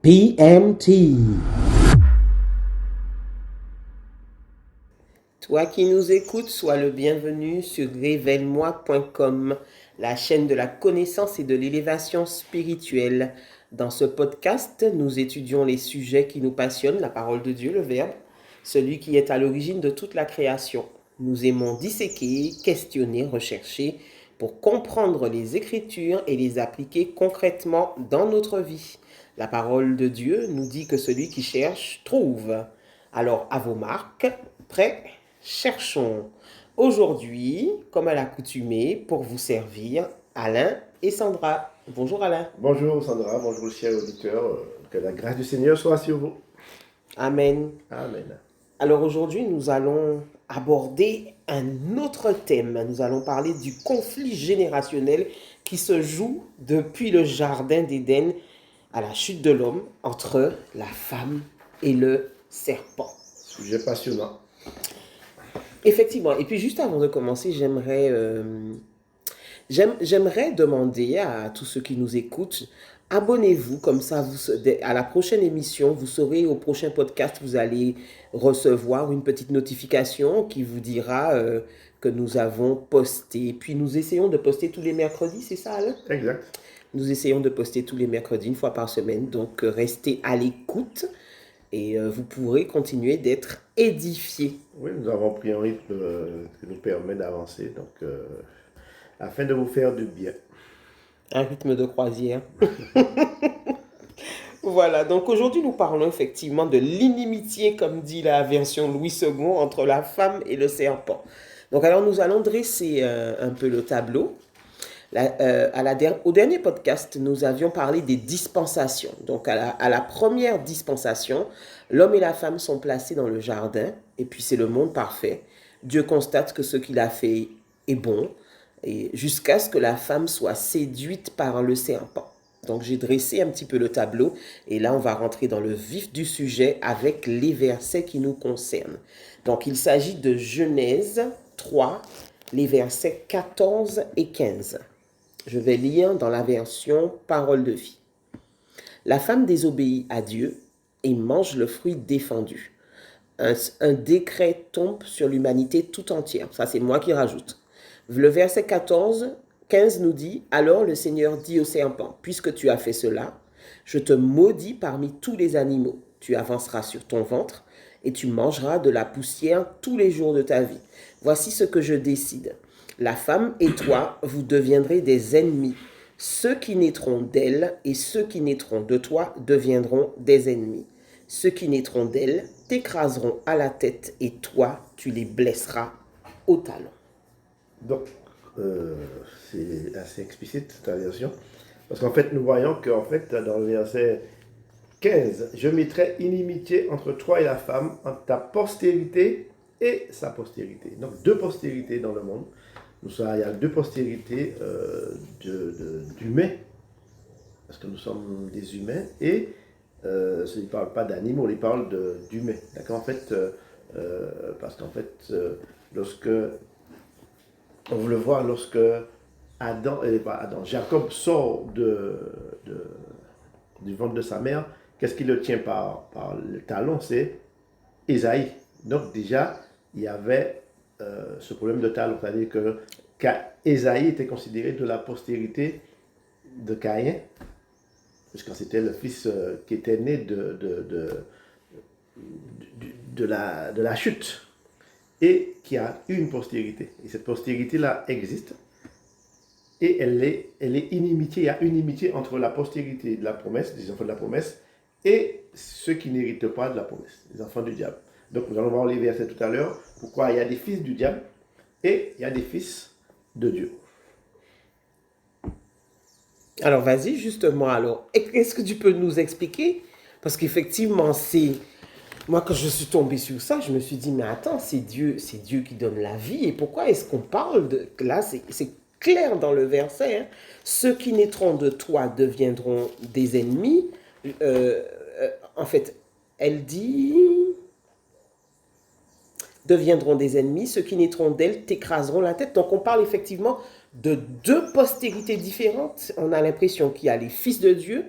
PMT. Toi qui nous écoutes, sois le bienvenu sur révèle-moi.com, la chaîne de la connaissance et de l'élévation spirituelle. Dans ce podcast, nous étudions les sujets qui nous passionnent, la parole de Dieu, le Verbe, celui qui est à l'origine de toute la création. Nous aimons disséquer, questionner, rechercher pour comprendre les Écritures et les appliquer concrètement dans notre vie. La parole de Dieu nous dit que celui qui cherche, trouve. Alors, à vos marques, prêts, cherchons. Aujourd'hui, comme à l'accoutumée, pour vous servir, Alain et Sandra. Bonjour Alain. Bonjour Sandra, bonjour chers auditeurs, que la grâce du Seigneur soit sur vous. Amen. Amen. Alors aujourd'hui, nous allons aborder un autre thème. Nous allons parler du conflit générationnel qui se joue depuis le jardin d'Éden à la chute de l'homme entre la femme et le serpent. Sujet passionnant. Effectivement. Et puis juste avant de commencer, j'aimerais demander à tous ceux qui nous écoutent, abonnez-vous, comme ça à la prochaine émission, vous saurez au prochain podcast, vous allez recevoir une petite notification qui vous dira que nous avons posté. Puis nous essayons de poster tous les mercredis, c'est ça Alain ? Exact. Nous essayons de poster tous les mercredis, une fois par semaine, donc restez à l'écoute et vous pourrez continuer d'être édifiés. Oui, nous avons pris un rythme qui nous permet d'avancer, donc afin de vous faire du bien. Un rythme de croisière. Voilà, donc aujourd'hui nous parlons effectivement de l'inimitié, comme dit la version Louis II, entre la femme et le serpent. Donc alors nous allons dresser un peu le tableau. Au dernier podcast, nous avions parlé des dispensations. Donc à la première dispensation, l'homme et la femme sont placés dans le jardin, et puis c'est le monde parfait. Dieu constate que ce qu'il a fait est bon, et jusqu'à ce que la femme soit séduite par le serpent. Donc j'ai dressé un petit peu le tableau, et là on va rentrer dans le vif du sujet avec les versets qui nous concernent. Donc il s'agit de Genèse 3, les versets 14 et 15. Je vais lire dans la version Parole de vie. La femme désobéit à Dieu et mange le fruit défendu. Un décret tombe sur l'humanité tout entière. Ça, c'est moi qui rajoute. Le verset 15 nous dit « Alors le Seigneur dit au serpent, puisque tu as fait cela, je te maudis parmi tous les animaux. Tu avanceras sur ton ventre et tu mangeras de la poussière tous les jours de ta vie. Voici ce que je décide. La femme et toi, vous deviendrez des ennemis. Ceux qui naîtront d'elle et ceux qui naîtront de toi deviendront des ennemis. Ceux qui naîtront d'elle t'écraseront à la tête et toi, tu les blesseras au talon. » Donc, c'est assez explicite cette version, parce qu'en fait, nous voyons qu'en fait, dans le verset 15, « Je mettrai inimitié entre toi et la femme, entre ta postérité et sa postérité. » Donc, deux postérités dans le monde. Il y a deux postérités d'humains, parce que nous sommes des humains, et il ne parle pas d'animaux, il parle d'humains. D'accord, en fait, parce qu'en fait, lorsque, on veut le voir, lorsque Jacob sort du ventre de sa mère, qu'est-ce qui le tient par le talon? C'est Ésaïe. Donc déjà, il y avait ce problème de talon, c'est-à-dire que Ésaïe était considéré de la postérité de Caïn, puisque c'était le fils qui était né de la chute, et qui a une postérité. Et cette postérité-là existe, et elle est inimitié. Il y a une inimitié entre la postérité de la promesse, des enfants de la promesse, et ceux qui n'héritent pas de la promesse, les enfants du diable. Donc nous allons voir les versets tout à l'heure, pourquoi il y a des fils du diable et il y a des fils de Dieu. Alors vas-y justement, alors, est-ce que tu peux nous expliquer? Parce qu'effectivement, moi quand je suis tombée sur ça, je me suis dit, mais attends, c'est Dieu qui donne la vie, et pourquoi est-ce qu'on parle de... Là, c'est clair dans le verset, hein. Ceux qui naîtront de toi deviendront des ennemis. En fait, elle dit... deviendront des ennemis, ceux qui naîtront d'elle t'écraseront la tête. Donc on parle effectivement de deux postérités différentes. On a l'impression qu'il y a les fils de Dieu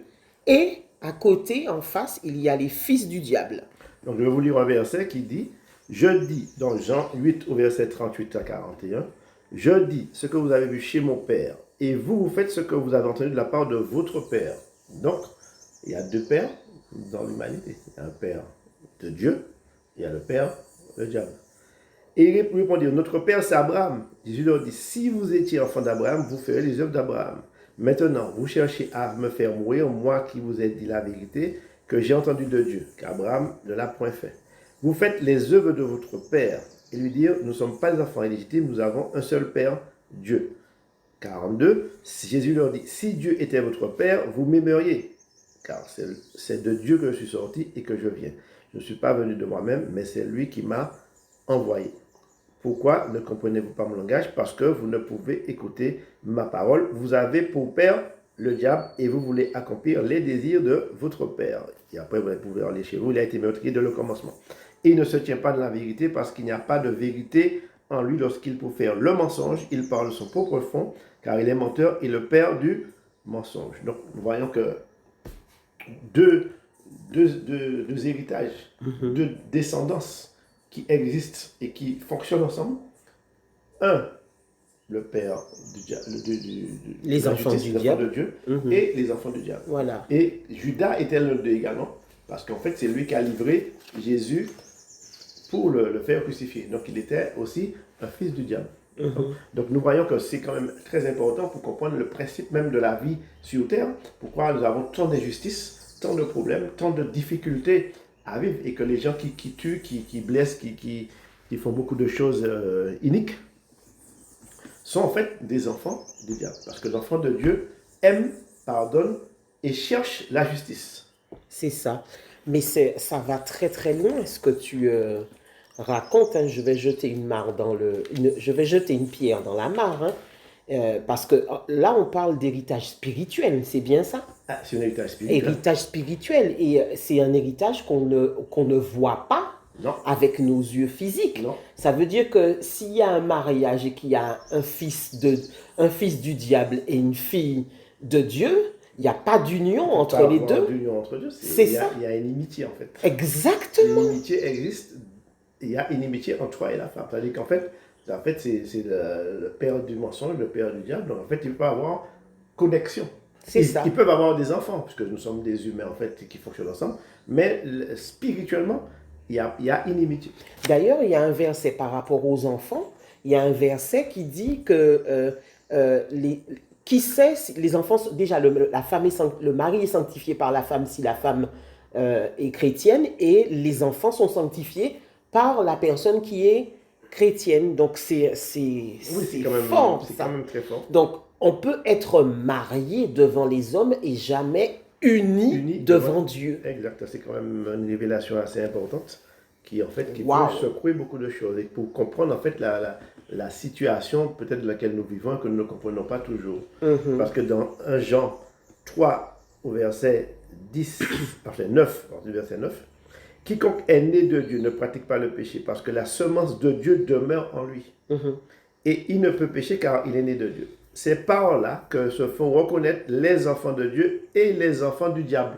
et à côté, en face, il y a les fils du diable. Donc je vais vous lire un verset qui dit, je dis, dans Jean 8 au verset 38 à 41, je dis ce que vous avez vu chez mon Père, et vous, vous faites ce que vous avez entendu de la part de votre Père. Donc, il y a deux pères dans l'humanité. Il y a un Père de Dieu, il y a le Père, le diable. Et il répondit, notre Père c'est Abraham. Jésus leur dit, si vous étiez enfant d'Abraham, vous ferez les œuvres d'Abraham. Maintenant, vous cherchez à me faire mourir, moi qui vous ai dit la vérité, que j'ai entendu de Dieu, qu'Abraham ne l'a point fait. Vous faites les œuvres de votre Père. Et lui dire, nous ne sommes pas des enfants illégitimes, nous avons un seul Père, Dieu. 42, Jésus leur dit, si Dieu était votre Père, vous m'aimeriez, car c'est de Dieu que je suis sorti et que je viens. Je ne suis pas venu de moi-même, mais c'est lui qui m'a envoyé. Pourquoi ne comprenez-vous pas mon langage? Parce que vous ne pouvez écouter ma parole. Vous avez pour père le diable et vous voulez accomplir les désirs de votre père. Et après, vous pouvez aller chez vous. Il a été meurtrier dès le commencement. Et il ne se tient pas de la vérité parce qu'il n'y a pas de vérité en lui lorsqu'il peut faire le mensonge. Il parle de son propre fond car il est menteur et le père du mensonge. Donc, nous voyons que deux héritages, deux descendances qui existent et qui fonctionnent ensemble. Un, le père du diable, les enfants du diable de Dieu, et les enfants du diable. Voilà. Et Judas était l'un d'eux également, parce qu'en fait, c'est lui qui a livré Jésus pour le faire crucifier. Donc, il était aussi un fils du diable. Donc, nous voyons que c'est quand même très important pour comprendre le principe même de la vie sur terre, pourquoi nous avons tant d'injustices, tant de problèmes, tant de difficultés à vivre, et que les gens qui tuent, qui blessent, qui font beaucoup de choses iniques, sont en fait des enfants du diable. Parce que l'enfant de Dieu aime, pardonne et cherche la justice. C'est ça. Mais ça va très très loin ce que tu racontes. Hein. Je vais jeter je vais jeter une pierre dans la mare. Hein. Parce que là, on parle d'héritage spirituel, c'est bien ça? Ah, c'est un héritage spirituel. Héritage spirituel. Et c'est un héritage qu'on ne voit pas. Non. Avec nos yeux physiques. Non. Ça veut dire que s'il y a un mariage et qu'il y a un fils du diable et une fille de Dieu, il n'y a pas d'union entre les deux. D'union entre deux. C'est ça. Il y a une inimitié en fait. Exactement. L'inimitié existe. Il y a une inimitié entre toi et la femme. C'est-à-dire qu'en fait, c'est le père du mensonge, le père du diable. Donc en fait, il peut avoir connexion. C'est ça. Ils peuvent avoir des enfants, puisque nous sommes des humains en fait qui fonctionnent ensemble. Mais spirituellement, il y a inimitié. D'ailleurs, il y a un verset par rapport aux enfants. Il y a un verset qui dit que les enfants, déjà le mari est sanctifié par la femme si la femme est chrétienne, et les enfants sont sanctifiés par la personne qui est chrétienne. Donc c'est fort. C'est quand même très fort. Donc on peut être marié devant les hommes et jamais uni devant Dieu. Exact, c'est quand même une révélation assez importante qui en fait peut secouer beaucoup de choses, et pour comprendre en fait la situation peut-être de laquelle nous vivons, que nous ne comprenons pas toujours. Parce que dans 1 Jean 3 au verset 9, quiconque est né de Dieu ne pratique pas le péché parce que la semence de Dieu demeure en lui. Et il ne peut pécher car il est né de Dieu. C'est par là que se font reconnaître les enfants de Dieu et les enfants du diable.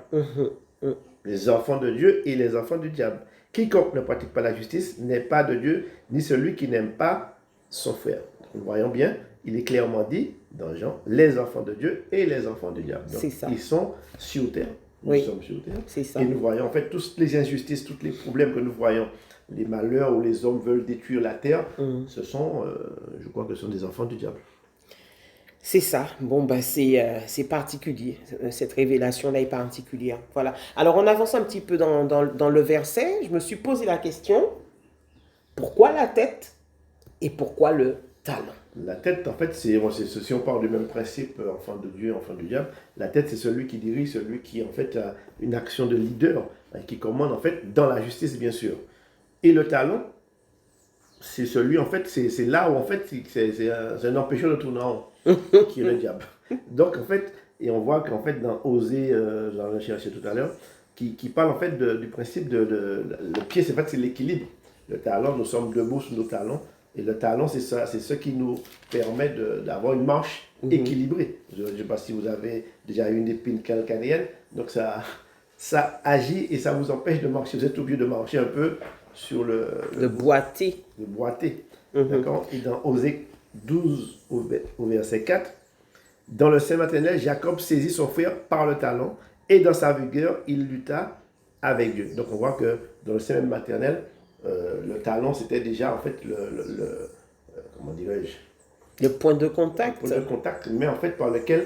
Les enfants de Dieu et les enfants du diable. Quiconque ne pratique pas la justice n'est pas de Dieu, ni celui qui n'aime pas son frère. Nous voyons bien, il est clairement dit dans Jean, les enfants de Dieu et les enfants du diable. Donc, ils sont sur terre. Nous sommes sur terre. C'est ça. Et nous voyons en fait toutes les injustices, tous les problèmes que nous voyons, les malheurs où les hommes veulent détruire la terre, ce sont, je crois que ce sont des enfants du diable. C'est ça. Bon, ben c'est particulier. Cette révélation-là est particulière. Voilà. Alors, on avance un petit peu dans le verset. Je me suis posé la question, pourquoi la tête et pourquoi le talon? La tête, en fait, si on parle du même principe, enfant de Dieu, enfant du diable, la tête, c'est celui qui dirige, celui qui, en fait, a une action de leader, qui commande, en fait, dans la justice, bien sûr. Et le talon, c'est celui, en fait, c'est là où, en fait, c'est un empêcheur de tourner en haut, qui est le diable. Donc, en fait, et on voit qu'en fait, dans Osée, j'en ai cherché tout à l'heure, qui parle, en fait, du principe le pied, c'est l'équilibre. Le talent, nous sommes debout sur nos talons. Et le talent, c'est ça, c'est ce qui nous permet d'avoir une marche équilibrée. Je ne sais pas si vous avez déjà eu une épine calcanéenne, donc ça agit et ça vous empêche de marcher. Vous êtes obligé de marcher un peu sur Le boiter. le boiter. D'accord. Et dans Osée 12 au verset 4, dans le sein maternel, Jacob saisit son frère par le talon et dans sa vigueur, il lutta avec Dieu. Donc on voit que dans le sein maternel, le talon c'était déjà en fait comment dirais-je, Le point de contact. le point de contact, mais en fait par lequel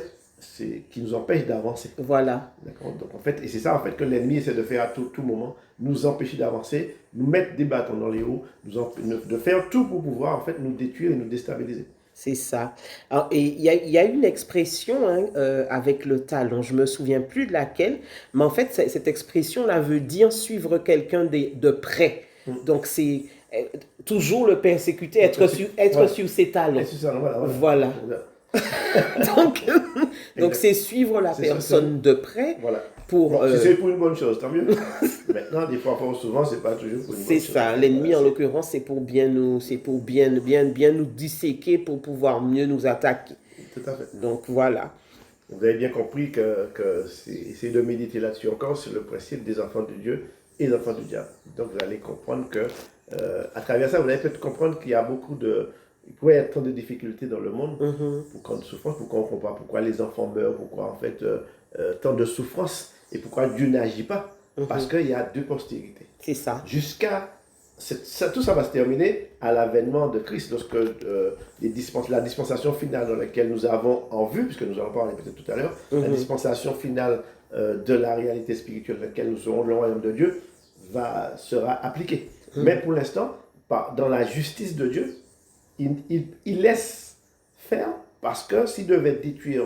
qui nous empêche d'avancer. Voilà. D'accord. Donc en fait, et c'est ça en fait que l'ennemi essaie de faire à tout moment, nous empêcher d'avancer, nous mettre des bâtons dans les roues, de faire tout pour pouvoir en fait nous détruire et nous déstabiliser. C'est ça. Alors, et il y a une expression hein, avec le talon, je me souviens plus de laquelle, mais en fait, cette expression-là veut dire suivre quelqu'un de près. Donc, c'est toujours le persécuter, être Voilà. sur ses talons. Et c'est ça, voilà. Voilà. Donc, donc c'est suivre la C'est personne de près Voilà. pour... Bon, si c'est pour une bonne chose, tant mieux. Maintenant, des fois, souvent, c'est pas toujours pour une bonne c'est chose. ça. L'ennemi, en l'occurrence, c'est pour bien nous disséquer pour pouvoir mieux nous attaquer. Tout à fait. Donc, voilà. Vous avez bien compris que c'est de méditer là-dessus encore sur le principe des enfants de Dieu et des enfants du diable. Donc vous allez comprendre que, à travers ça, vous allez peut-être comprendre qu'il y a il pourrait y avoir tant de difficultés dans le monde, pourquoi de souffrance, pourquoi on ne comprend pas pourquoi les enfants meurent, pourquoi en fait tant de souffrance et pourquoi Dieu n'agit pas. Parce qu'il y a deux postérités. C'est ça. Tout ça va se terminer à l'avènement de Christ, lorsque la dispensation finale dans laquelle nous avons en vue, puisque nous allons parler peut-être tout à l'heure, la dispensation finale de la réalité spirituelle dans laquelle nous serons le royaume de Dieu, sera appliquée. Mais pour l'instant, dans la justice de Dieu, il laisse faire, parce que s'il devait détruire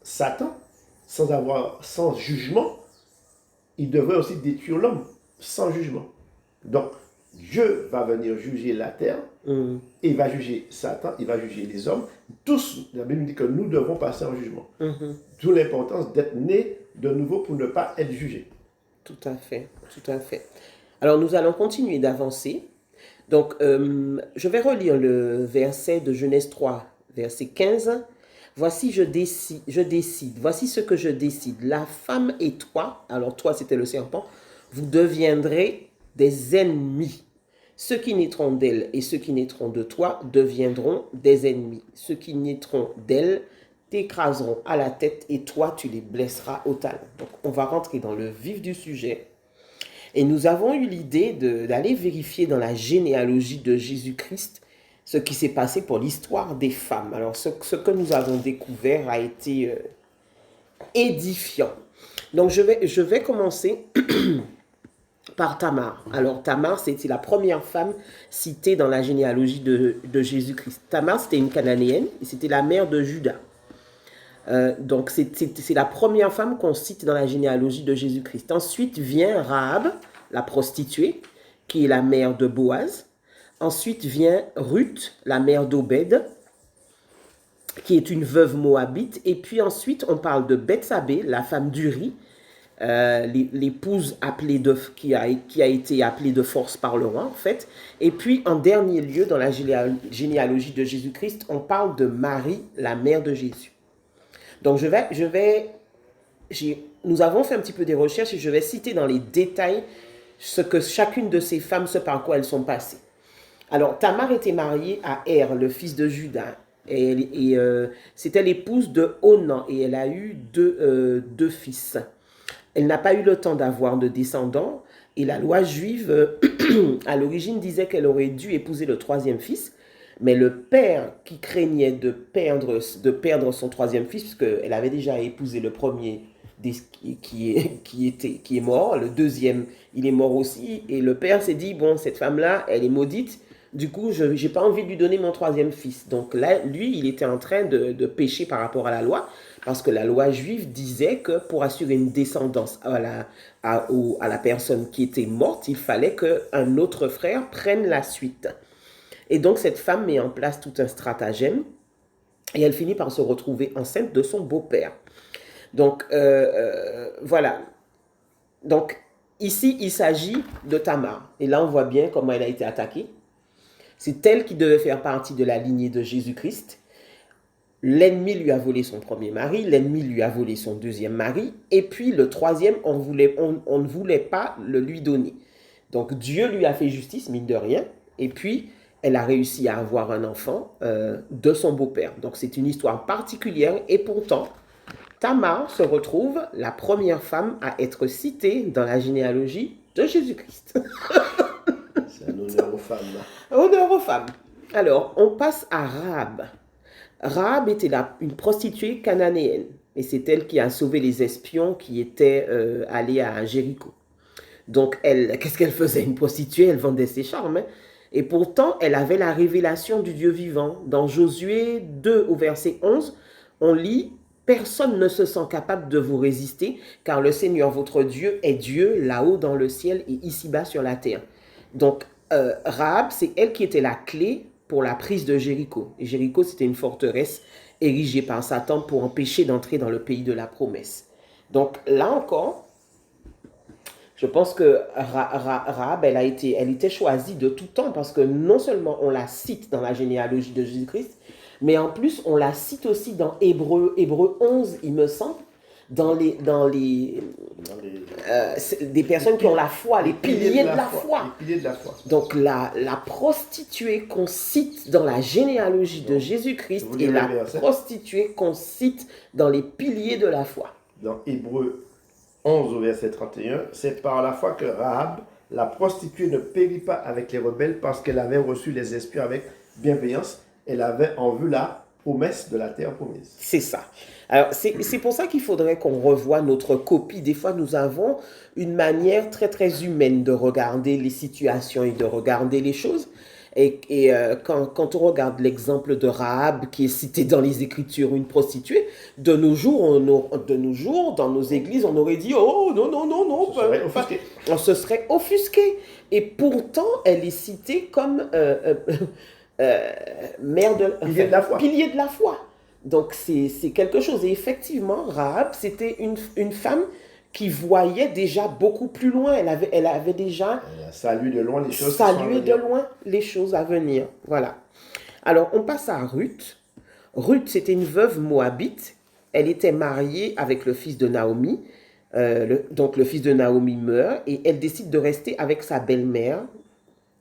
Satan sans jugement, il devrait aussi détruire l'homme sans jugement. Donc, Dieu va venir juger la terre, et il va juger Satan, il va juger les hommes. Tous, la Bible dit que nous devons passer en jugement. D'où l'importance d'être né de nouveau pour ne pas être jugé. Tout à fait, tout à fait. Alors, nous allons continuer d'avancer. Donc, je vais relire le verset de Genèse 3, verset 15. Voici, je décide, voici ce que je décide. La femme et toi, alors toi c'était le serpent, vous deviendrez des ennemis. Ceux qui naîtront d'elle et ceux qui naîtront de toi deviendront des ennemis. Ceux qui naîtront d'elle t'écraseront à la tête et toi tu les blesseras au talon. Donc on va rentrer dans le vif du sujet. Et nous avons eu l'idée d'aller vérifier dans la généalogie de Jésus-Christ ce qui s'est passé pour l'histoire des femmes. Alors, ce que nous avons découvert a été édifiant. Donc, je vais commencer par Tamar. Alors, Tamar, c'était la première femme citée dans la généalogie de Jésus-Christ. Tamar, c'était une Cananéenne et c'était la mère de Juda. Donc, c'est la première femme qu'on cite dans la généalogie de Jésus-Christ. Ensuite vient Rahab, la prostituée, qui est la mère de Boaz. Ensuite vient Ruth, la mère d'Obed, qui est une veuve moabite. Et puis ensuite, on parle de Bethsabée, la femme d'Uri, l'épouse qui a été appelée de force par le roi, en fait. Et puis, en dernier lieu, dans la généalogie de Jésus-Christ, on parle de Marie, la mère de Jésus. Donc, nous avons fait un petit peu des recherches et je vais citer dans les détails ce que chacune de ces femmes, ce par quoi elles sont passées. Alors, Tamar était mariée à Er, le fils de Juda. Et c'était l'épouse de Onan et elle a eu deux fils. Elle n'a pas eu le temps d'avoir de descendants et la loi juive, à l'origine, disait qu'elle aurait dû épouser le troisième fils. Mais le père qui craignait de perdre son troisième fils, puisqu'elle avait déjà épousé le premier qui est mort, le deuxième, il est mort aussi, et le père s'est dit, bon, cette femme-là, elle est maudite, du coup, je n'ai pas envie de lui donner mon troisième fils. Donc là, lui, il était en train de pécher par rapport à la loi, parce que la loi juive disait que pour assurer une descendance à la personne qui était morte, il fallait qu'un autre frère prenne la suite. Et donc, cette femme met en place tout un stratagème et elle finit par se retrouver enceinte de son beau-père. Donc, voilà. Donc, ici, il s'agit de Tamar. Et là, on voit bien comment elle a été attaquée. C'est elle qui devait faire partie de la lignée de Jésus-Christ. L'ennemi lui a volé son premier mari, l'ennemi lui a volé son deuxième mari, et puis le troisième, on ne voulait pas le lui donner. Donc Dieu lui a fait justice, mine de rien, et puis elle a réussi à avoir un enfant de son beau-père. Donc c'est une histoire particulière, et pourtant, Tamar se retrouve la première femme à être citée dans la généalogie de Jésus-Christ. C'est un honneur aux femmes. Honneur aux femmes. Alors, on passe à Rahab. Rahab était une prostituée cananéenne. Et c'est elle qui a sauvé les espions qui étaient allés à Jéricho. Donc, elle, qu'est-ce qu'elle faisait? Une prostituée, elle vendait ses charmes. Hein. Et pourtant, elle avait la révélation du Dieu vivant. Dans Josué 2 au verset 11, on lit « Personne ne se sent capable de vous résister, car le Seigneur votre Dieu est Dieu là-haut dans le ciel et ici-bas sur la terre. » Donc, Rahab, c'est elle qui était la clé pour la prise de Jéricho. Et Jéricho, c'était une forteresse érigée par Satan pour empêcher d'entrer dans le pays de la promesse. Donc là encore, je pense que Rahab, elle était choisie de tout temps parce que non seulement on la cite dans la généalogie de Jésus-Christ, mais en plus on la cite aussi dans Hébreu 11, il me semble, des personnes qui ont la foi, les piliers de la foi. Les piliers de la foi. Donc la prostituée qu'on cite dans la généalogie de Jésus-Christ et la prostituée qu'on cite dans les piliers de la foi. Dans Hébreu 11 au verset 31, c'est par la foi que Rahab, la prostituée, ne périt pas avec les rebelles parce qu'elle avait reçu les espions avec bienveillance. Elle avait en vue la promesse de la terre promise. C'est ça. Alors, c'est pour ça qu'il faudrait qu'on revoie notre copie. Des fois, nous avons une manière très, très humaine de regarder les situations et de regarder les choses. Et quand on regarde l'exemple de Rahab, qui est cité dans les Écritures, une prostituée, de nos jours, dans nos églises, on aurait dit « Oh, non, non, non, non. » On se serait offusqué. Et pourtant, elle est citée comme pilier de la foi. Pilier de la foi. Donc, c'est quelque chose. Et effectivement, Rahab, c'était une femme qui voyait déjà beaucoup plus loin. Elle avait déjà... Elle a salué de loin les choses les choses à venir. Voilà. Alors, on passe à Ruth. Ruth, c'était une veuve moabite. Elle était mariée avec le fils de Naomi. Donc, le fils de Naomi meurt et elle décide de rester avec sa belle-mère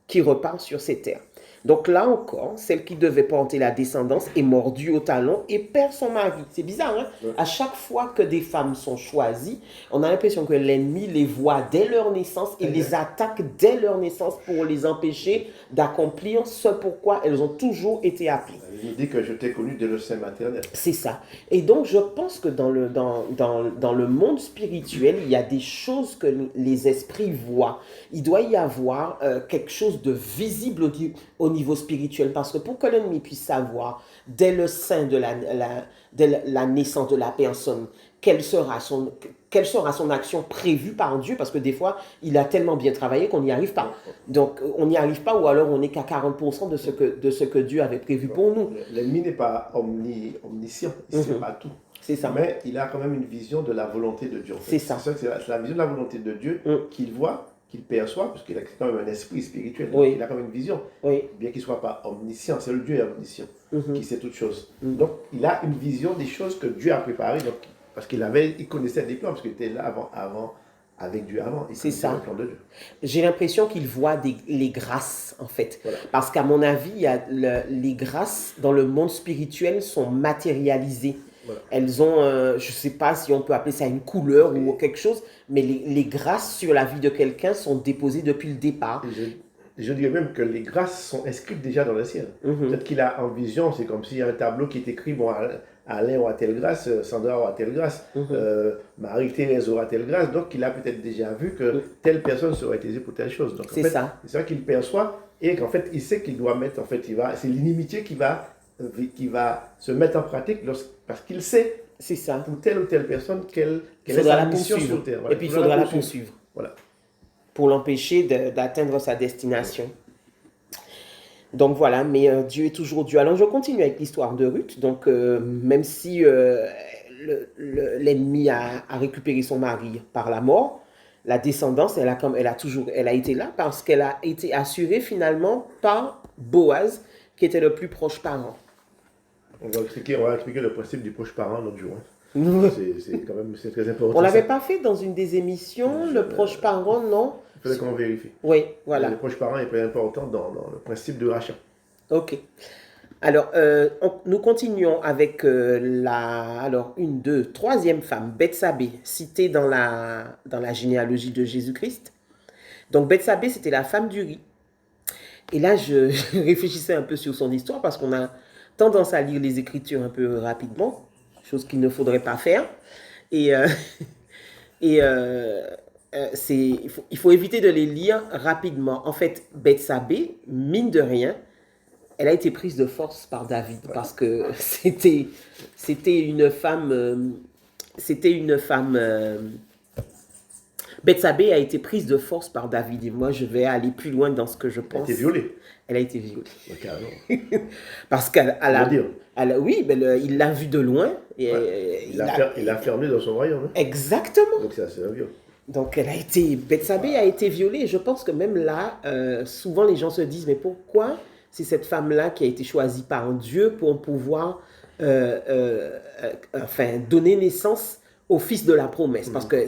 qui repart sur ses terres. Donc là encore, celle qui devait porter la descendance est mordue au talon et perd son mari. C'est bizarre, hein? Ouais. À chaque fois que des femmes sont choisies, on a l'impression que l'ennemi les voit dès leur naissance et les attaque dès leur naissance pour les empêcher d'accomplir ce pourquoi elles ont toujours été appelées. Il nous dit que je t'ai connu dès le sein maternel. C'est ça. Et donc, je pense que dans le monde spirituel, il y a des choses que les esprits voient. Il doit y avoir quelque chose de visible au niveau spirituel. Parce que pour que l'ennemi puisse savoir, dès le sein de la naissance de la personne, quelle sera son action prévue par Dieu, parce que des fois, il a tellement bien travaillé qu'on n'y arrive pas. Donc, on n'y arrive pas, ou alors on n'est qu'à 40% de ce que Dieu avait prévu pour nous. L'ennemi n'est pas omniscient, il ne sait pas tout. C'est ça. Mais il a quand même une vision de la volonté de Dieu. En fait. C'est ça. C'est la vision de la volonté de Dieu qu'il voit, qu'il perçoit, parce qu'il a quand même un esprit spirituel. Oui. Il a quand même une vision. Oui. Bien qu'il ne soit pas omniscient, c'est le Dieu omniscient qui sait toutes choses. Donc, il a une vision des choses que Dieu a préparées. Donc, parce il connaissait des plans, parce qu'il était là avant, avec Dieu avant. C'est ça. Le plan de Dieu. J'ai l'impression qu'il voit les grâces, en fait. Voilà. Parce qu'à mon avis, les grâces dans le monde spirituel sont matérialisées. Voilà. Elles ont, je ne sais pas si on peut appeler ça une couleur ou quelque chose, mais les grâces sur la vie de quelqu'un sont déposées depuis le départ. Je dirais même que les grâces sont inscrites déjà dans le ciel. Peut-être qu'il a en vision, c'est comme s'il y a un tableau qui est écrit, bon, Alain aura telle grâce, Sandra aura telle grâce, Marie-Thérèse aura telle grâce, donc il a peut-être déjà vu que telle personne sera utilisée pour telle chose. Donc, c'est ça. C'est ça qu'il perçoit et qu'en fait, il sait qu'il doit mettre, en fait, c'est l'inimitié qui va se mettre en pratique parce qu'il sait, c'est ça, pour telle ou telle personne, quelle est sa mission sur terre. Voilà. Et puis il faudra la poursuivre. Voilà. Pour l'empêcher d'atteindre sa destination. Donc voilà, mais Dieu est toujours Dieu. Alors je continue avec l'histoire de Ruth. Donc même si l'ennemi a récupéré son mari par la mort, la descendance, elle a été là parce qu'elle a été assurée finalement par Boaz, qui était le plus proche parent. On va expliquer le principe du proche parent l'autre jour. C'est très important. On ne l'avait pas fait dans une des émissions, le proche parent, non? Il faudrait qu'on vérifie. Oui, voilà. Le proche parent est très important dans le principe de rachat. Ok. Alors, nous continuons avec une, deux, troisième femme, Bethsabée, citée dans la généalogie de Jésus-Christ. Donc, Bethsabée, c'était la femme d'Uri. Et là, je réfléchissais un peu sur son histoire parce qu'on a tendance à lire les Écritures un peu rapidement, chose qu'il ne faudrait pas faire. Et, il faut éviter de les lire rapidement. En fait, Bethsabée, mine de rien, elle a été prise de force par David parce que c'était une femme. Bethsabée a été prise de force par David et moi je vais aller plus loin dans ce que je pense. Elle a été violée. Elle a été violée. Carrément. Parce oui, il l'a vue de loin. Et il l'a fermée dans son royaume. Hein. Exactement. Donc c'est assez violent. Donc Bethsabée a été violée. Je pense que même là, souvent les gens se disent, mais pourquoi c'est cette femme-là qui a été choisie par Dieu pour pouvoir donner naissance au fils de la promesse. Parce que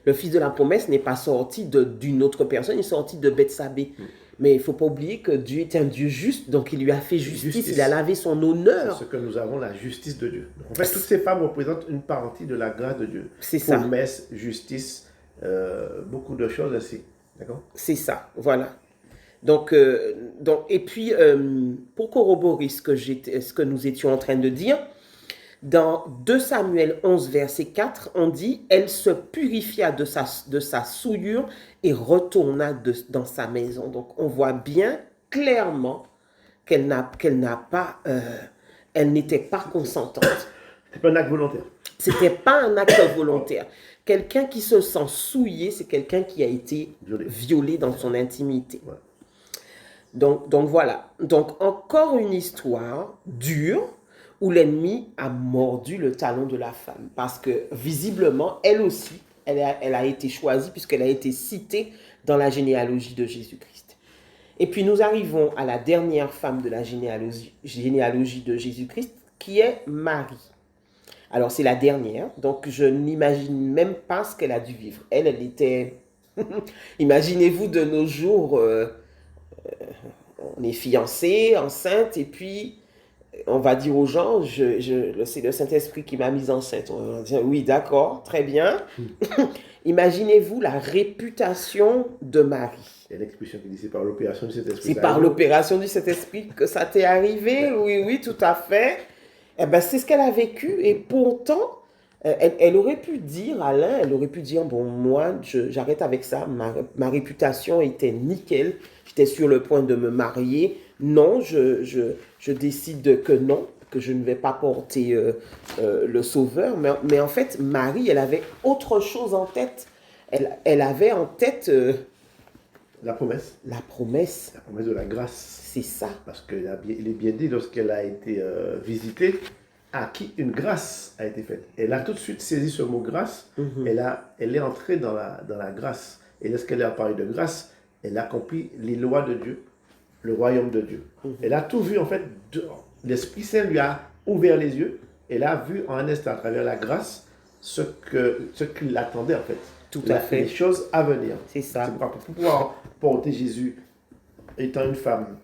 le fils de la promesse n'est pas sorti d'une autre personne, il est sorti de Bethsabée. Mais il ne faut pas oublier que Dieu est un Dieu juste, donc il lui a fait justice. Il a lavé son honneur. C'est ce que nous avons, la justice de Dieu. Donc, en fait, toutes ces femmes représentent une partie de la grâce de Dieu. C'est ça. Promesse, justice, beaucoup de choses ainsi. D'accord? C'est ça, voilà. Donc, et puis, pour corroborer ce que nous étions en train de dire, dans 2 Samuel 11, verset 4, on dit « Elle se purifia de sa souillure et retourna dans sa maison. » Donc, on voit bien clairement qu'elle n'était pas consentante. C'était pas un acte volontaire. C'était pas un acte volontaire. Quelqu'un qui se sent souillé, c'est quelqu'un qui a été violé dans son intimité. Ouais. Donc voilà. Donc encore une histoire dure où l'ennemi a mordu le talon de la femme. Parce que visiblement, elle aussi, elle a été choisie puisqu'elle a été citée dans la généalogie de Jésus-Christ. Et puis nous arrivons à la dernière femme de la généalogie de Jésus-Christ, qui est Marie. Alors c'est la dernière, donc je n'imagine même pas ce qu'elle a dû vivre. Elle était... Imaginez-vous de nos jours, on est fiancés, enceinte, et puis on va dire aux gens, c'est le Saint-Esprit qui m'a mise enceinte. On va dire, oui, d'accord, très bien. Imaginez-vous la réputation de Marie. Il y a l'expression qui dit, c'est par l'opération du Saint-Esprit. C'est par l'opération du Saint-Esprit que ça t'est arrivé, oui, tout à fait. Eh ben, c'est ce qu'elle a vécu, et pourtant, elle aurait pu dire, Alain, bon, moi, j'arrête avec ça, ma réputation était nickel, j'étais sur le point de me marier, non, je décide que non, que je ne vais pas porter le Sauveur, mais en fait, Marie, elle avait autre chose en tête, elle avait en tête... la promesse. La promesse. La promesse de la grâce. C'est ça. Parce qu'il est bien dit, lorsqu'elle a été visitée, à qui une grâce a été faite. Elle a tout de suite saisi ce mot grâce. Elle est entrée dans la grâce. Et lorsqu'elle a parlé de grâce, elle accomplit les lois de Dieu, le royaume de Dieu. Elle a tout vu, en fait. L'Esprit Saint lui a ouvert les yeux. Elle a vu en un instant, à travers la grâce, ce qui l'attendait, en fait. Tout à fait. Les choses à venir. C'est ça. C'est pour pouvoir porter Jésus, étant une femme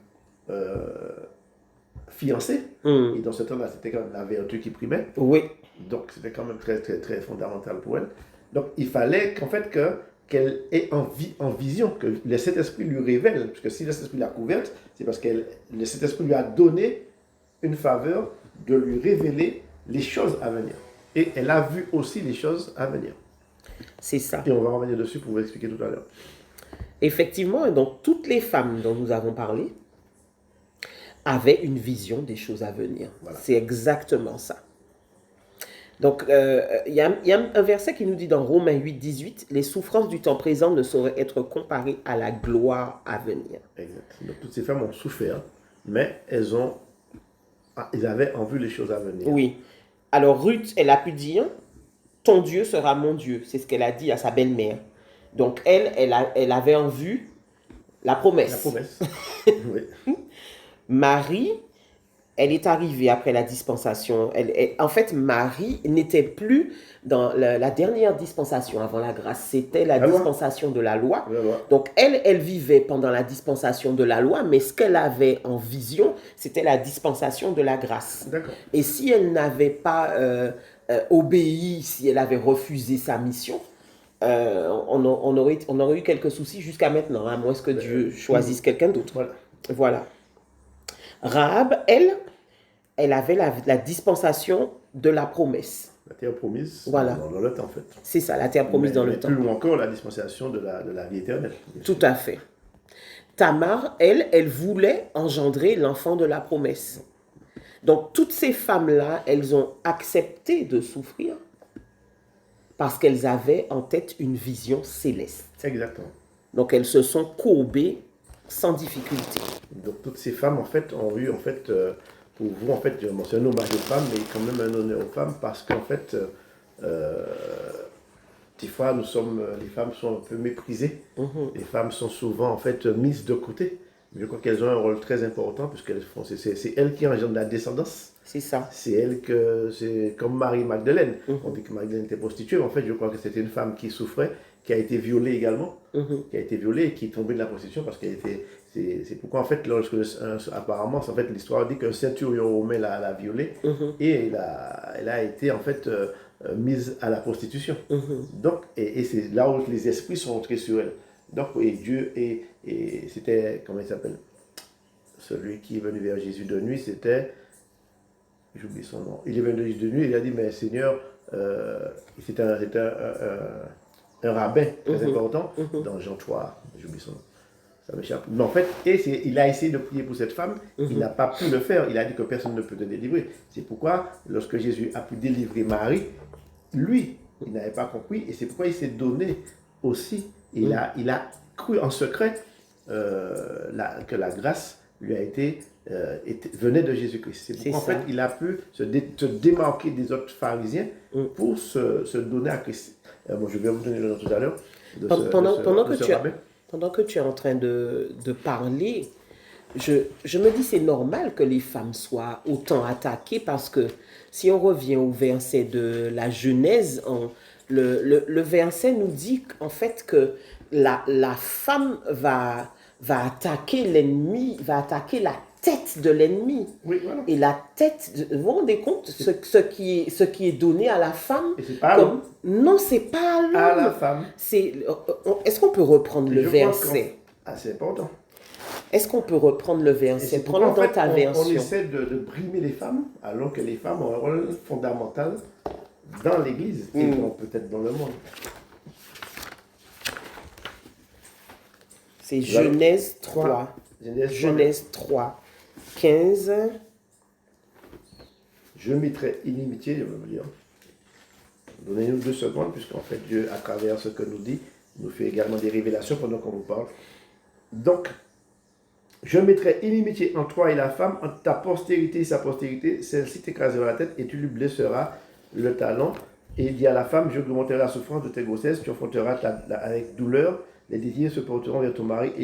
fiancée, et dans ce temps-là, c'était quand même la vertu qui primait. Oui. Donc, c'était quand même très, très, très fondamental pour elle. Donc, il fallait qu'en fait, qu'elle ait en vision, que le Saint-Esprit lui révèle, parce que si le Saint-Esprit l'a couverte, c'est parce que le Saint-Esprit lui a donné une faveur de lui révéler les choses à venir. Et elle a vu aussi les choses à venir. C'est ça. Et on va revenir dessus pour vous expliquer tout à l'heure. Effectivement, donc toutes les femmes dont nous avons parlé avaient une vision des choses à venir. Voilà. C'est exactement ça. Donc, il y a un verset qui nous dit dans Romains 8, 18, « Les souffrances du temps présent ne sauraient être comparées à la gloire à venir. » Exact. Donc, toutes ces femmes ont souffert, mais elles avaient en vue les choses à venir. Oui. Alors, Ruth, elle a pu dire, « Ton Dieu sera mon Dieu. » C'est ce qu'elle a dit à sa belle-mère. Donc elle avait en vue la La promesse. promesse. Oui. Marie, elle est arrivée après la dispensation. En fait, Marie n'était plus dans la dernière dispensation avant la grâce. C'était la La loi. dispensation de la loi. La loi. Donc, elle vivait pendant la dispensation de la loi, mais ce qu'elle avait en vision, c'était la dispensation de la grâce. D'accord. Et si elle n'avait pas obéi, si elle avait refusé sa mission, on aurait eu quelques soucis jusqu'à maintenant, à moins que Dieu choisisse quelqu'un d'autre. Voilà. Voilà. Rahab, elle avait la dispensation de la promesse. La terre promise Voilà. dans le temps, en fait. C'est ça, la terre promise dans le temps. Plus loin encore, la dispensation de la vie éternelle. Tout à fait. Tamar, elle voulait engendrer l'enfant de la promesse. Donc, toutes ces femmes-là, elles ont accepté de souffrir parce qu'elles avaient en tête une vision céleste. Exactement. Donc, elles se sont courbées sans difficulté. Donc, toutes ces femmes, en fait, ont eu, en fait, pour vous, en fait, c'est un hommage aux femmes, mais quand même un honneur aux femmes, parce qu'en fait, des fois, les femmes sont un peu méprisées. Les femmes sont souvent, en fait, mises de côté. Je crois qu'elles ont un rôle très important, puisqu'elles font, c'est elles qui engendrent la descendance. C'est ça. C'est comme Marie-Magdeleine. On dit que Magdeleine était prostituée, mais en fait, je crois que c'était une femme qui souffrait, qui a été violée également, qui a été violée et qui est tombée de la prostitution parce qu'elle était. C'est pourquoi, en fait, apparemment, en fait, l'histoire dit qu'un centurion romain l'a violée et elle a été, en fait, mise à la prostitution. Donc, et c'est là où les esprits sont entrés sur elle. Donc, et Dieu, et c'était, comment il s'appelle? Celui qui est venu vers Jésus de nuit, c'était. J'oublie son nom. Il est venu de nuit, il a dit, mais Seigneur, c'était un rabbin très important dans Jean 3, j'oublie son nom. Ça m'échappe. Mais en fait, il a essayé de prier pour cette femme, il n'a pas pu le faire, il a dit que personne ne peut te délivrer. C'est pourquoi, lorsque Jésus a pu délivrer Marie, lui, il n'avait pas compris, et c'est pourquoi il s'est donné aussi, il a cru en secret que la grâce lui a venait de Jésus-Christ. C'est pourquoi, en fait, il a pu se démarquer des autres pharisiens pour se donner à Christ. Bon, je vais vous donner le nom tout à l'heure. Pendant que tu es en train de parler, je me dis c'est normal que les femmes soient autant attaquées parce que si on revient au verset de la Genèse, le verset nous dit en fait que la femme va attaquer l'ennemi, va attaquer la tête de l'ennemi. Oui, voilà. Et la tête, vous vous rendez compte, ce qui est donné à la femme. Et c'est pas à l'homme. Non, c'est pas à l'homme. À la femme. Est-ce qu'on peut reprendre le verset? C'est important. Est-ce qu'on peut reprendre le verset? Prends-le dans ta version. On essaie de brimer les femmes, alors que les femmes ont un rôle fondamental dans l'Église et peut-être dans le monde. C'est Genèse 3. Genèse 3. 15. Je mettrai inimitié, je veux vous dire. Donnez-nous 2 secondes, puisqu'en fait, Dieu, à travers ce que nous dit, nous fait également des révélations pendant qu'on vous parle. Donc, je mettrai inimitié entre toi et la femme, entre ta postérité et sa postérité, celle-ci t'écrasera la tête et tu lui blesseras le talon. Et il dit à la femme, je augmenterai la souffrance de tes grossesses, tu enfanteras avec douleur, les désirs se porteront vers ton mari et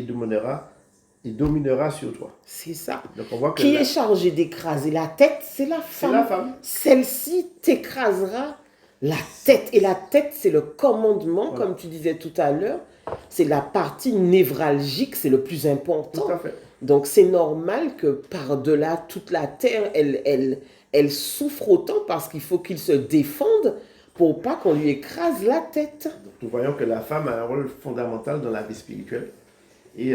il dominera sur toi. C'est ça. Donc on voit que qui est chargé d'écraser la tête? C'est la femme. C'est la femme. Celle-ci t'écrasera la tête. Et la tête, c'est le commandement, comme tu disais tout à l'heure. C'est la partie névralgique, c'est le plus important. Tout à fait. Donc c'est normal que par-delà toute la terre, elle souffre autant parce qu'il faut qu'il se défende pour pas qu'on lui écrase la tête. Donc, nous voyons que la femme a un rôle fondamental dans la vie spirituelle. Et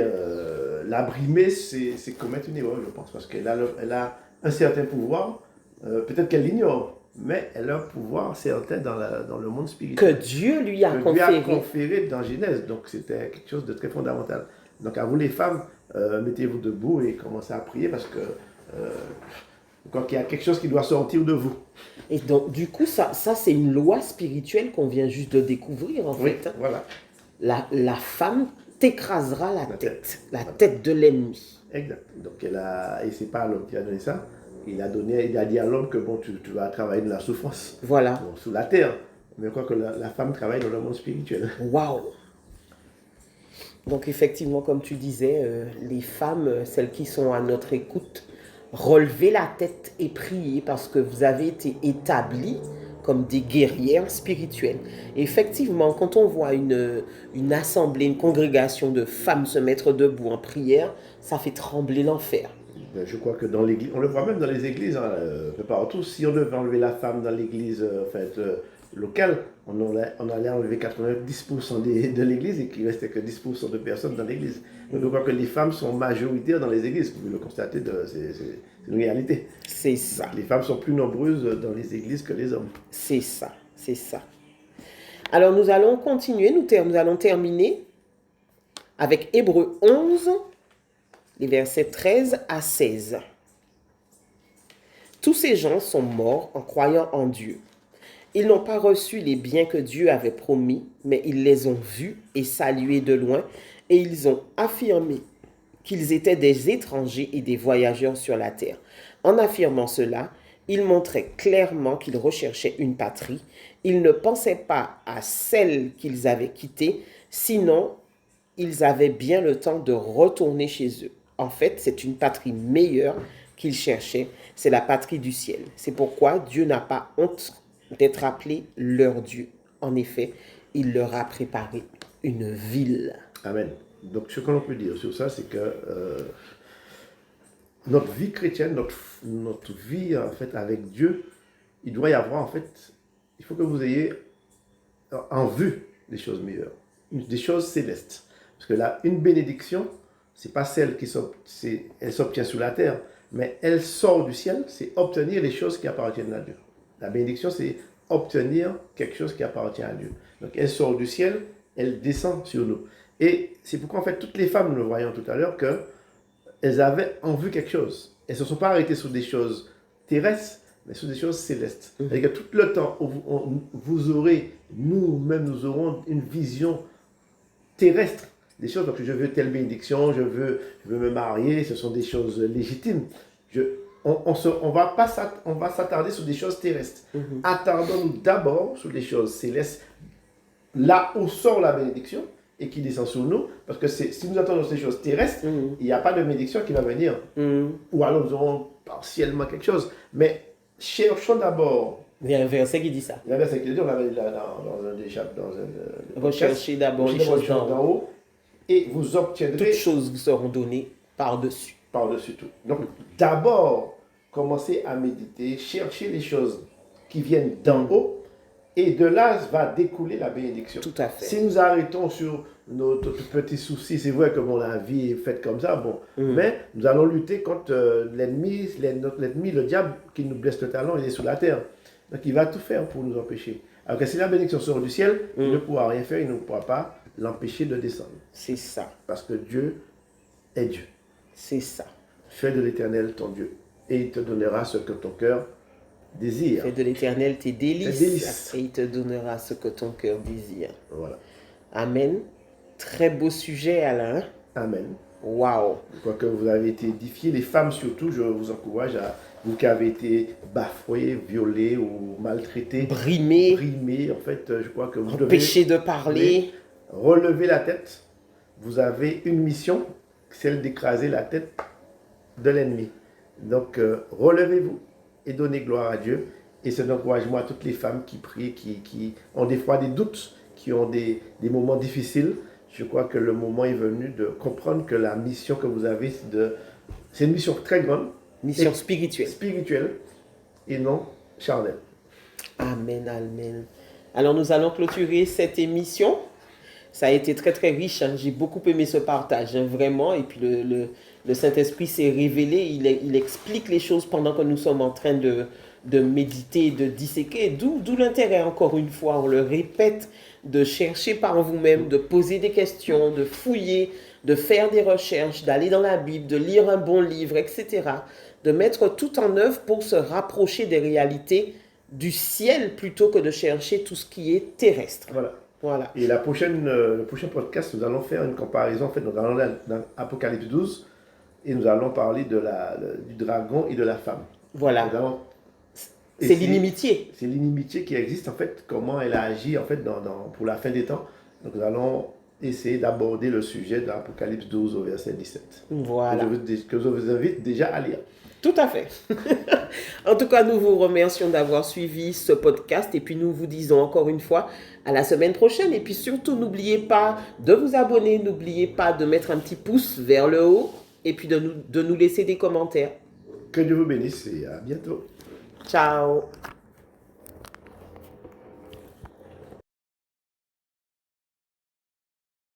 la brimer, c'est commettre une erreur, je pense, parce qu'elle a un certain pouvoir, peut-être qu'elle l'ignore, mais elle a un pouvoir certain dans le monde spirituel. Que Dieu lui a conféré. conféré dans Genèse, donc c'était quelque chose de très fondamental. Donc à vous les femmes, mettez-vous debout et commencez à prier, parce que quand il y a quelque chose qui doit sortir de vous. Et donc du coup, ça c'est une loi spirituelle qu'on vient juste de découvrir en fait. Voilà. La femme t'écrasera la tête de l'ennemi. Exact. Donc et c'est pas l'homme qui a donné ça. Il a dit à l'homme que bon, tu vas travailler de la souffrance. Voilà. Bon, sous la terre. Mais je crois que la femme travaille dans le monde spirituel. Waouh. Donc effectivement, comme tu disais, les femmes, celles qui sont à notre écoute, relevez la tête et priez parce que vous avez été établies comme des guerrières spirituelles. Et effectivement, quand on voit une assemblée, une congrégation de femmes se mettre debout en prière, ça fait trembler l'enfer. Je crois que dans l'église, on le voit même dans les églises, hein, un peu partout, si on devait enlever la femme dans l'église locale, on allait enlever 90% de l'église et qu'il ne restait que 10% de personnes dans l'église. Donc je crois que les femmes sont majoritaires dans les églises, vous pouvez le constater, c'est une réalité. C'est ça, Les femmes sont plus nombreuses dans les églises que les hommes. c'est ça, c'est ça. Alors nous allons continuer, nous allons terminer avec Hébreux 11, les versets 13 à 16. Tous ces gens sont morts en croyant en Dieu. Ils n'ont pas reçu les biens que Dieu avait promis, mais ils les ont vus et salués de loin, et ils ont affirmé qu'ils étaient des étrangers et des voyageurs sur la terre. En affirmant cela, ils montraient clairement qu'ils recherchaient une patrie. Ils ne pensaient pas à celle qu'ils avaient quittée, sinon ils avaient bien le temps de retourner chez eux. En fait, c'est une patrie meilleure qu'ils cherchaient, c'est la patrie du ciel. C'est pourquoi Dieu n'a pas honte d'être appelé leur Dieu. En effet, il leur a préparé une ville. Amen. Donc ce que l'on peut dire sur ça, c'est que notre vie chrétienne, notre vie en fait avec Dieu, il doit y avoir en fait, il faut que vous ayez en vue des choses meilleures, des choses célestes. Parce que là, une bénédiction, c'est pas celle elle s'obtient sous la terre, mais elle sort du ciel, c'est obtenir les choses qui appartiennent à Dieu. La bénédiction, c'est obtenir quelque chose qui appartient à Dieu. Donc elle sort du ciel, elle descend sur nous. Et c'est pourquoi en fait toutes les femmes, nous le voyons tout à l'heure, qu'elles avaient en vue quelque chose. Elles ne se sont pas arrêtées sur des choses terrestres, mais sur des choses célestes. C'est-à-dire que tout le temps où vous aurez, nous-mêmes, nous aurons une vision terrestre des choses. Donc je veux telle bénédiction, je veux me marier, ce sont des choses légitimes. On va s'attarder sur des choses terrestres. Attardons-nous d'abord sur des choses célestes, là où sort la bénédiction et qui descend sur nous, parce que si nous attendons ces choses terrestres, il n'y a pas de bénédiction qui va venir. Ou alors nous aurons partiellement quelque chose. Mais cherchons d'abord. Il y a un verset qui dit ça. Il y a un verset qui dit, on l'avait là dans un des chapitres. Recherchez d'abord les choses d'en haut. Et vous obtiendrez. Toutes choses vous seront données par-dessus. Par-dessus tout. Donc, d'abord, commencez à méditer, chercher les choses qui viennent d'en haut, et de là va découler la bénédiction. Tout à fait. Si nous arrêtons sur nos petits soucis, c'est vrai que la vie est faite comme ça, mais nous allons lutter contre l'ennemi, le diable, qui nous blesse le talon, il est sous la terre. Donc, il va tout faire pour nous empêcher. Alors que si la bénédiction sort du ciel, il ne pourra rien faire, il ne pourra pas l'empêcher de descendre. C'est ça. Parce que Dieu est Dieu. C'est ça. Fais de l'Éternel ton Dieu, et il te donnera ce que ton cœur désire. Fais de l'Éternel tes délices, et il te donnera ce que ton cœur désire. Voilà. Amen. Très beau sujet, Alain. Amen. Waouh. Je crois que vous avez été édifiés, les femmes surtout, je vous encourage à vous qui avez été bafoués, violés ou maltraités, brimés, en fait, je crois que vous devez empêchés de parler, relever la tête. Vous avez une mission, celle d'écraser la tête de l'ennemi. Donc, relevez-vous et donnez gloire à Dieu. Et c'est un encouragement à toutes les femmes qui prient, qui ont des fois des doutes, qui ont des moments difficiles. Je crois que le moment est venu de comprendre que la mission que vous avez, c'est une mission très grande. Mission spirituelle. Spirituelle et non charnelle. Amen, amen. Alors nous allons clôturer cette émission. Ça a été très très riche. Hein. J'ai beaucoup aimé ce partage, hein, vraiment. Et puis le Saint-Esprit s'est révélé. Il explique les choses pendant que nous sommes en train de méditer, de disséquer. D'où l'intérêt, encore une fois, on le répète, de chercher par vous-même, de poser des questions, de fouiller, de faire des recherches, d'aller dans la Bible, de lire un bon livre, etc. De mettre tout en œuvre pour se rapprocher des réalités du ciel plutôt que de chercher tout ce qui est terrestre. Voilà. Et le prochain podcast, nous allons faire une comparaison. En fait, nous allons dans Apocalypse 12 et nous allons parler du dragon et de la femme. Voilà. C'est l'inimitié. C'est l'inimitié qui existe, en fait, comment elle a agi en fait, pour la fin des temps. Donc nous allons essayer d'aborder le sujet de l'Apocalypse 12 au verset 17. Voilà. Que je vous invite déjà à lire. Tout à fait. En tout cas, nous vous remercions d'avoir suivi ce podcast et puis nous vous disons encore une fois à la semaine prochaine. Et puis surtout, n'oubliez pas de vous abonner, n'oubliez pas de mettre un petit pouce vers le haut et puis de nous laisser des commentaires. Que Dieu vous bénisse et à bientôt. Ciao.